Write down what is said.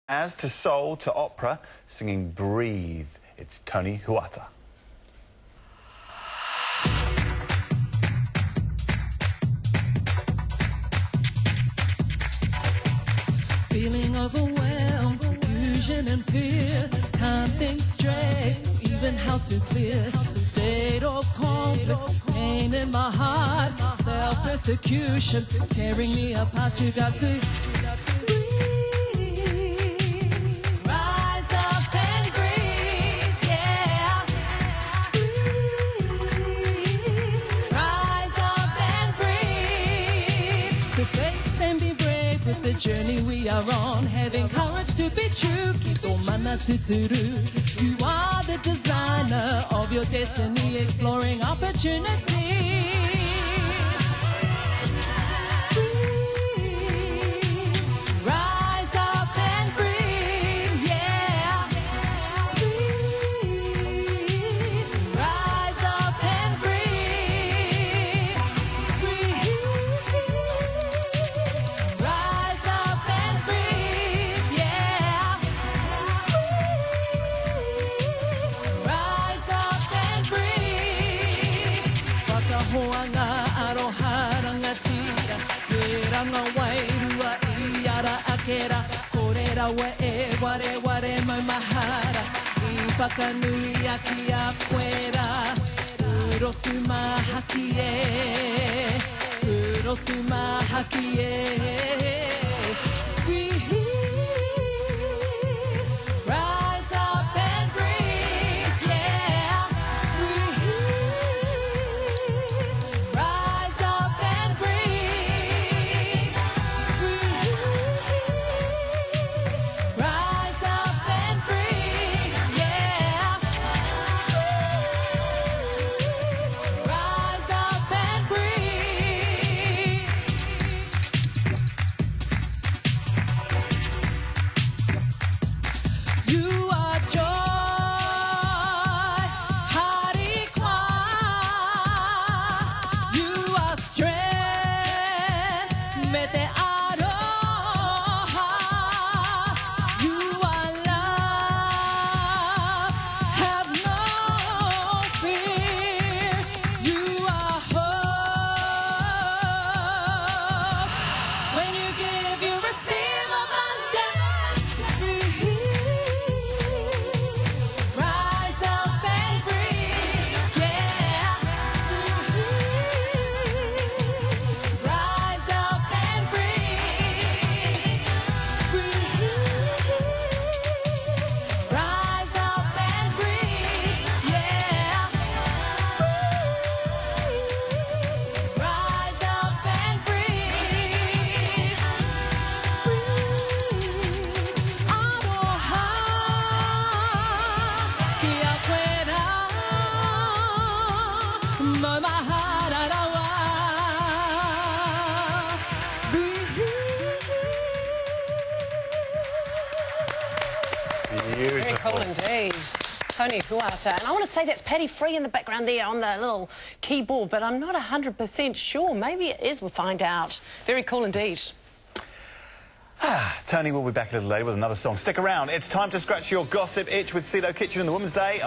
As to soul to opera, singing Breathe. It's Toni Huata. Feeling overwhelmed, confusion and fear. Can't think straight, even how to clear. State of conflict, pain in my heart. Self-persecution, tearing me apart. You got to rise up and breathe, yeah. Rise up and breathe. To face and be brave with the journey we are on. Having courage to be true. Kito mana tutsuru. You are the designer of your destiny, exploring opportunities. Rise up and breathe, yeah. Rise up and breathe. Rise up and breathe, yeah. Rise up and breathe. Wakahoanga aroharanga tira, seranga wairua iara akera, korera we ware ware mai mahara, I whakanui aki afuera, urotu mahakie, urotu mahakie. Rise up and breathe, yeah. Rise up and breathe. Rise up and breathe, yeah. Rise up and breathe. You are joy, harikwa. You are strength, mete aroha. You are love, have no fear. You are hope. When you give, you receive abundance. Rise up and breathe, yeah. Rise up and breathe. Rise up and breathe, yeah. Rise up and breathe. Aroha, ki afuera, mai mahara rawa. Very cool Beautiful. indeed. Toni Huata. And I want to say that's Paddy Free in the background there on the little keyboard, but I'm not 100% sure. Maybe it is. We'll find out. Very cool indeed. Toni will be back a little later with another song. Stick around. It's time to scratch your gossip itch with CeeLo Kitchen and the Women's Day.